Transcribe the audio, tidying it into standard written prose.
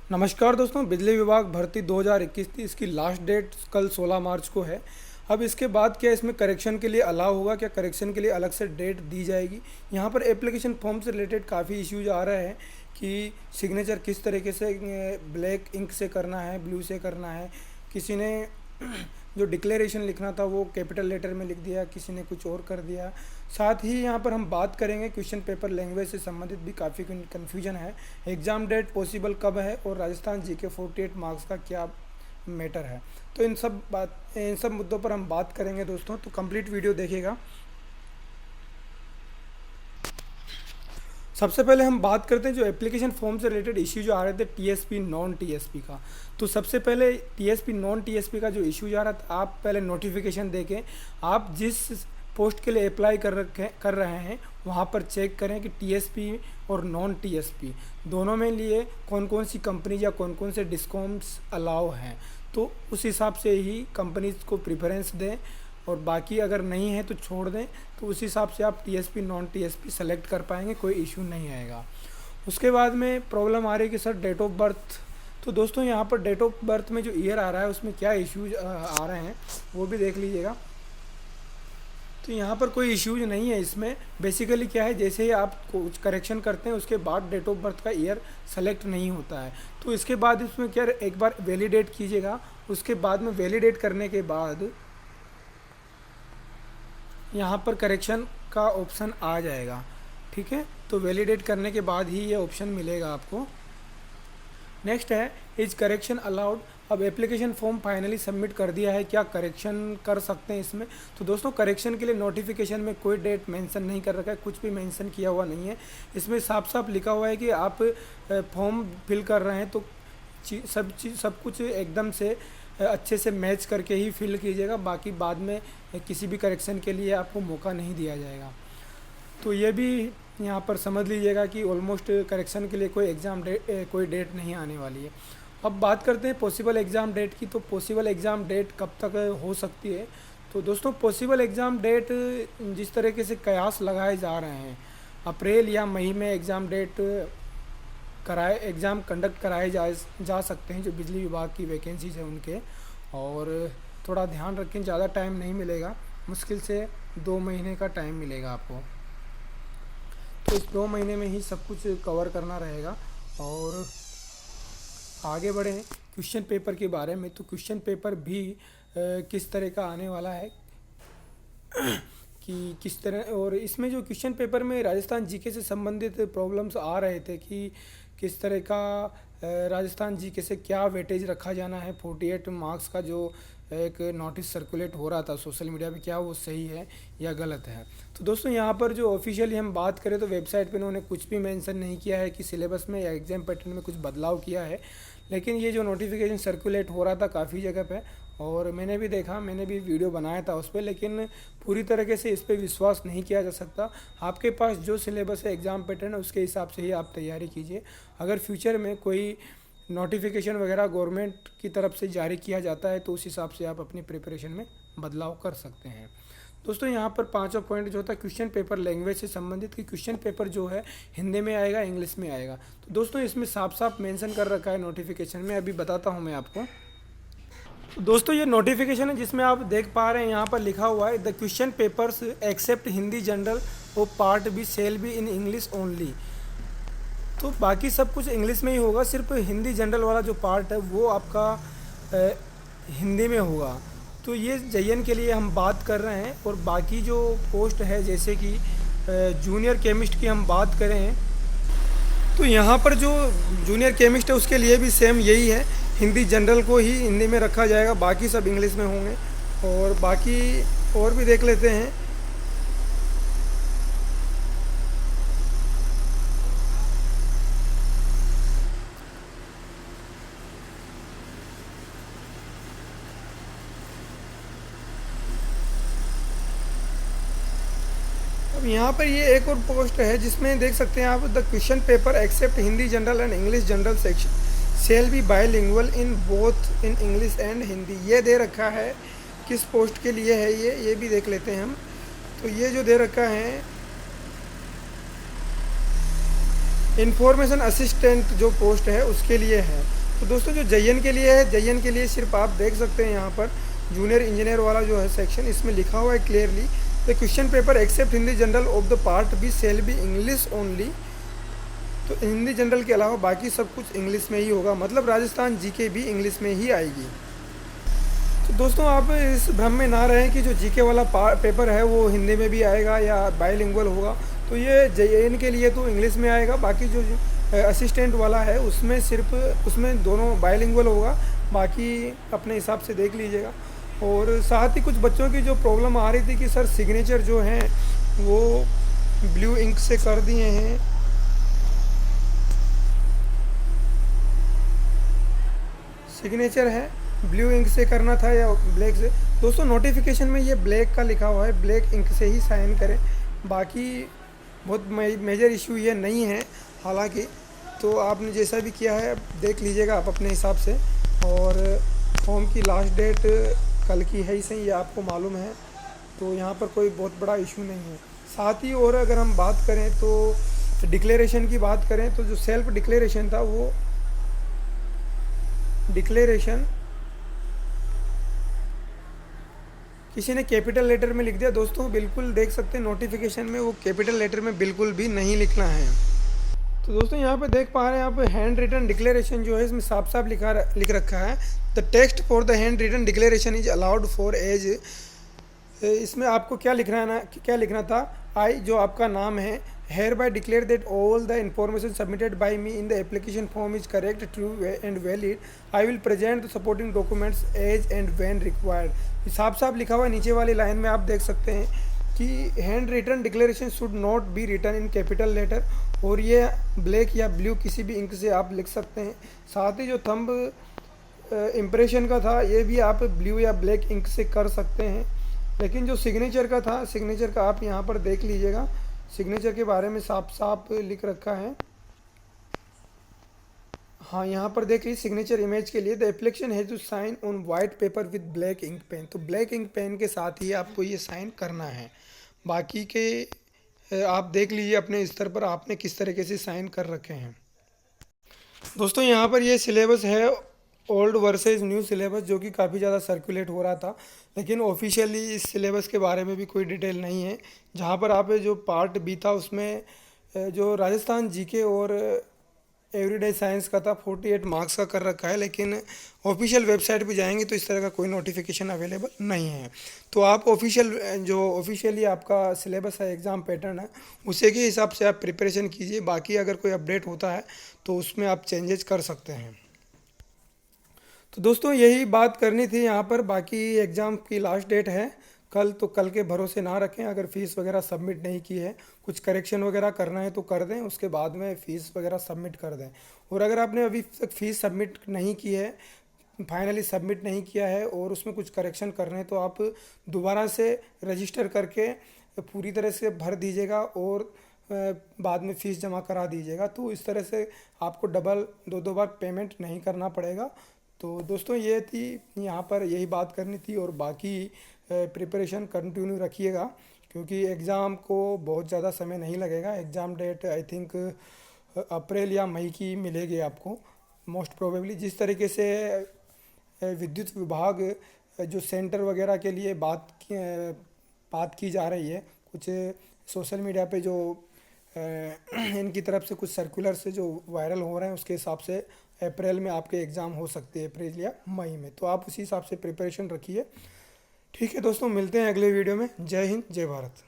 नमस्कार दोस्तों, बिजली विभाग भर्ती 2021 थी। इसकी लास्ट डेट कल 16 मार्च को है। अब इसके बाद क्या इसमें करेक्शन के लिए अलाउ होगा, क्या करेक्शन के लिए अलग से डेट दी जाएगी। यहाँ पर एप्लीकेशन फॉर्म से रिलेटेड काफ़ी इश्यूज आ रहे हैं कि सिग्नेचर किस तरीके से ब्लैक इंक से करना है, ब्लू से करना है। किसी ने जो डिक्लेरेशन लिखना था वो कैपिटल लेटर में लिख दिया, किसी ने कुछ और कर दिया। साथ ही यहाँ पर हम बात करेंगे क्वेश्चन पेपर लैंग्वेज से संबंधित भी काफ़ी कन्फ्यूजन है। एग्ज़ाम डेट पॉसिबल कब है और राजस्थान जीके 48 मार्क्स का क्या मैटर है। तो इन सब मुद्दों पर हम बात करेंगे दोस्तों, तो कंप्लीट वीडियो देखिएगा। सबसे पहले हम बात करते हैं जो एप्लीकेशन फॉर्म से रिलेटेड इश्यू जो आ रहे थे टीएसपी नॉन टीएसपी का। तो सबसे पहले टीएसपी नॉन टीएसपी का जो इश्यू जा रहा था, आप पहले नोटिफिकेशन देखें, आप जिस पोस्ट के लिए अप्लाई कर रहे हैं वहाँ पर चेक करें कि टीएसपी और नॉन टीएसपी दोनों में लिए कौन कौन सी कंपनी या कौन कौन से डिस्काउंट्स अलाउ हैं। तो उस हिसाब से ही कंपनीज को प्रेफरेंस दें, और बाकी अगर नहीं है तो छोड़ दें। तो उस हिसाब से आप टीएसपी नॉन टीएसपी सेलेक्ट कर पाएंगे, कोई इशू नहीं आएगा। उसके बाद में प्रॉब्लम आ रही है कि सर डेट ऑफ बर्थ। तो दोस्तों यहाँ पर डेट ऑफ बर्थ में जो ईयर आ रहा है उसमें क्या इश्यूज आ रहे हैं वो भी देख लीजिएगा। तो यहाँ पर कोई इश्यूज नहीं है। इसमें बेसिकली क्या है, जैसे ही आप कुछ करेक्शन करते हैं उसके बाद डेट ऑफ बर्थ का ईयर सेलेक्ट नहीं होता है। तो इसके बाद इसमें क्या, एक बार वैलिडेट कीजिएगा। उसके बाद में वैलिडेट करने के बाद यहाँ पर करेक्शन का ऑप्शन आ जाएगा, ठीक है। तो वैलिडेट करने के बाद ही ये ऑप्शन मिलेगा आपको। नेक्स्ट है, इज करेक्शन अलाउड। अब एप्लीकेशन फॉर्म फाइनली सबमिट कर दिया है, क्या करेक्शन कर सकते हैं इसमें। तो दोस्तों करेक्शन के लिए नोटिफिकेशन में कोई डेट मेंशन नहीं कर रखा है, कुछ भी मेंशन किया हुआ नहीं है। इसमें साफ साफ लिखा हुआ है कि आप फॉर्म फिल कर रहे हैं तो सब कुछ एकदम से अच्छे से मैच करके ही फिल कीजिएगा। बाकी बाद में किसी भी करेक्शन के लिए आपको मौका नहीं दिया जाएगा। तो ये भी यहाँ पर समझ लीजिएगा कि ऑलमोस्ट करेक्शन के लिए कोई डेट नहीं आने वाली है। अब बात करते हैं पॉसिबल एग्ज़ाम डेट की। तो पॉसिबल एग्ज़ाम डेट कब तक हो सकती है। तो दोस्तों पॉसिबल एग्ज़ाम डेट जिस तरीके से कयास लगाए जा रहे हैं, अप्रैल या मई में एग्ज़ाम कंडक्ट कराए जा सकते हैं जो बिजली विभाग की वैकेंसीज है उनके। और थोड़ा ध्यान रखें, ज़्यादा टाइम नहीं मिलेगा, मुश्किल से 2 महीने का टाइम मिलेगा आपको। तो इस 2 महीने में ही सब कुछ कवर करना रहेगा। और आगे बढ़ें क्वेश्चन पेपर के बारे में। तो क्वेश्चन पेपर भी किस तरह का आने वाला है कि किस तरह, और इसमें जो क्वेश्चन पेपर में राजस्थान जीके से संबंधित प्रॉब्लम्स आ रहे थे कि किस तरह का राजस्थान जीके से क्या वेटेज रखा जाना है। 48 मार्क्स का जो एक नोटिस सर्कुलेट हो रहा था सोशल मीडिया पे, क्या वो सही है या गलत है। तो दोस्तों यहाँ पर जो ऑफिशियली हम बात करें तो वेबसाइट पे उन्होंने कुछ भी मेंशन नहीं किया है कि सिलेबस में या एग्ज़ाम पैटर्न में कुछ बदलाव किया है। लेकिन ये जो नोटिफिकेशन सर्कुलेट हो रहा था काफ़ी जगह पे, और मैंने भी देखा, मैंने भी वीडियो बनाया था उस पर, लेकिन पूरी तरीके से इस पर विश्वास नहीं किया जा सकता। आपके पास जो सिलेबस है, एग्ज़ाम पैटर्न है, उसके हिसाब से ही आप तैयारी कीजिए। अगर फ्यूचर में कोई नोटिफिकेशन वगैरह गवर्नमेंट की तरफ से जारी किया जाता है तो उस हिसाब से आप अपनी प्रिपरेशन में बदलाव कर सकते हैं। दोस्तों यहाँ पर 5वां पॉइंट जो होता है क्वेश्चन पेपर लैंग्वेज से संबंधित, कि क्वेश्चन पेपर जो है हिंदी में आएगा, इंग्लिश में आएगा। तो दोस्तों इसमें साफ साफ मेंशन कर रखा है नोटिफिकेशन में, अभी बताता हूँ मैं आपको। तो दोस्तों ये नोटिफिकेशन है जिसमें आप देख पा रहे हैं, यहाँ पर लिखा हुआ है the question papers except Hindi general और part B cell B in English only. तो बाकी सब कुछ इंग्लिश में ही होगा, सिर्फ हिंदी जनरल वाला जो पार्ट है वो आपका हिंदी में होगा। तो ये जयन के लिए हम बात कर रहे हैं। और बाकी जो पोस्ट है, जैसे कि जूनियर केमिस्ट की हम बात करें तो यहाँ पर जो जूनियर केमिस्ट है उसके लिए भी सेम यही है, हिंदी जनरल को ही हिंदी में रखा जाएगा, बाकी सब इंग्लिश में होंगे। और बाकी और भी देख लेते हैं। अब यहाँ पर ये एक और पोस्ट है जिसमें देख सकते हैं आप, the question paper except Hindi general and English general section shall be bilingual in both in English and Hindi. ये दे रखा है, किस पोस्ट के लिए है ये भी देख लेते हैं हम। तो ये जो दे रखा है इंफॉर्मेशन असिस्टेंट जो पोस्ट है उसके लिए है। तो दोस्तों जो JN के लिए है, JN के लिए सिर्फ आप देख सकते हैं यहाँ पर जूनियर इंजीनियर वाला जो है सेक्शन, इसमें लिखा हुआ है clearly the question paper except Hindi general of the part B cell be English only. तो हिंदी जनरल के अलावा बाकी सब कुछ इंग्लिश में ही होगा, मतलब राजस्थान GK भी इंग्लिश में ही आएगी। तो दोस्तों आप इस भ्रम में ना रहें कि जो GK वाला पेपर है वो हिंदी में भी आएगा या बाइलिंगुअल होगा। तो ये JN के लिए तो इंग्लिश में आएगा, बाकी जो असिस्टेंट वाला है उसमें सिर्फ उसमें दोनों बाइलिंगुअल होगा, बाकी अपने हिसाब से देख लीजिएगा। और साथ ही कुछ बच्चों की जो प्रॉब्लम आ रही थी कि सर सिग्नेचर जो हैं वो ब्लू इंक से कर दिए हैं, सिग्नेचर है ब्लू इंक से करना था या ब्लैक से। दोस्तों नोटिफिकेशन में ये ब्लैक का लिखा हुआ है, ब्लैक इंक से ही साइन करें, बाकी बहुत मेजर इशू ये नहीं है हालांकि। तो आपने जैसा भी किया है देख लीजिएगा आप अपने हिसाब से। और फॉर्म की लास्ट डेट कल की है ही सही, ये आपको मालूम है, तो यहाँ पर कोई बहुत बड़ा इशू नहीं है। साथ ही और अगर हम बात करें तो डिक्लेरेशन की बात करें तो जो सेल्फ डिक्लेरेशन था वो डिक्लेरेशन किसी ने कैपिटल लेटर में लिख दिया। दोस्तों बिल्कुल देख सकते हैं नोटिफिकेशन में वो कैपिटल लेटर में बिल्कुल भी नहीं लिखना है। तो दोस्तों यहाँ पे देख पा रहे हैं आप हैंड रिटन डिक्लेरेशन जो है इसमें साफ साफ लिख रखा है the text for the handwritten declaration is allowed for as. इसमें आपको क्या लिखना था, आई जो आपका नाम है, hereby declare that all the information submitted by me in the application form is correct true and valid. I will present the supporting documents as and when required. साफ साफ लिखा हुआ है नीचे वाली लाइन में, आप देख सकते हैं कि handwritten declaration should not be written in capital letter, और ये ब्लैक या ब्लू किसी भी इंक से आप लिख सकते हैं। साथ ही जो थंब इम्प्रेशन का था ये भी आप ब्लू या ब्लैक इंक से कर सकते हैं, लेकिन जो सिग्नेचर का था, सिग्नेचर का आप यहाँ पर देख लीजिएगा, सिग्नेचर के बारे में साफ साफ लिख रखा है। हाँ यहाँ पर देख लीजिए सिग्नेचर इमेज के लिए the application has to sign on white paper with black ink pen. तो ब्लैक इंक पेन के साथ ही आपको ये साइन करना है। बाकी के आप देख लीजिए अपने स्तर पर आपने किस तरीके से साइन कर रखे हैं। दोस्तों यहाँ पर ये सिलेबस है ओल्ड वर्सेस न्यू सिलेबस, जो कि काफ़ी ज़्यादा सर्कुलेट हो रहा था, लेकिन ऑफिशियली इस सिलेबस के बारे में भी कोई डिटेल नहीं है। जहाँ पर आप जो पार्ट बी था उसमें जो राजस्थान GK और एवरीडे साइंस का था 48 मार्क्स का कर रखा है, लेकिन ऑफिशियल वेबसाइट पे जाएंगे तो इस तरह का कोई नोटिफिकेशन अवेलेबल नहीं है। तो आप ऑफिशियली आपका सिलेबस है, एग्ज़ाम पैटर्न है, उसी के हिसाब से आप प्रिपरेशन कीजिए। बाकी अगर कोई अपडेट होता है तो उसमें आप चेंजेस कर सकते हैं। तो दोस्तों यही बात करनी थी यहाँ पर। बाकी एग्ज़ाम की लास्ट डेट है कल, तो कल के भरोसे ना रखें। अगर फ़ीस वगैरह सबमिट नहीं की है, कुछ करेक्शन वगैरह करना है तो कर दें, उसके बाद में फ़ीस वगैरह सबमिट कर दें। और अगर आपने अभी तक फ़ीस सबमिट नहीं की है, फाइनली सबमिट नहीं किया है और उसमें कुछ करेक्शन करने हैं, तो आप दोबारा से रजिस्टर करके पूरी तरह से भर दीजिएगा और बाद में फ़ीस जमा करा दीजिएगा। तो इस तरह से आपको डबल दो बार पेमेंट नहीं करना पड़ेगा। तो दोस्तों ये थी यहाँ पर यही बात करनी थी, और बाकी प्रिपरेशन कंटिन्यू रखिएगा क्योंकि एग्ज़ाम को बहुत ज़्यादा समय नहीं लगेगा। Exam date I think April या मई की मिलेगी आपको मोस्ट प्रोबेबली। जिस तरीके से विद्युत विभाग जो सेंटर वगैरह के लिए बात की जा रही है, कुछ सोशल मीडिया पे जो इनकी तरफ से कुछ सर्कुलर से जो वायरल हो रहे हैं, उसके हिसाब से अप्रैल में आपके एग्ज़ाम हो सकते हैं, अप्रैल या मई में। तो आप उसी हिसाब से प्रिपरेशन रखिए। ठीक है दोस्तों, मिलते हैं अगले वीडियो में। जय हिंद, जय भारत।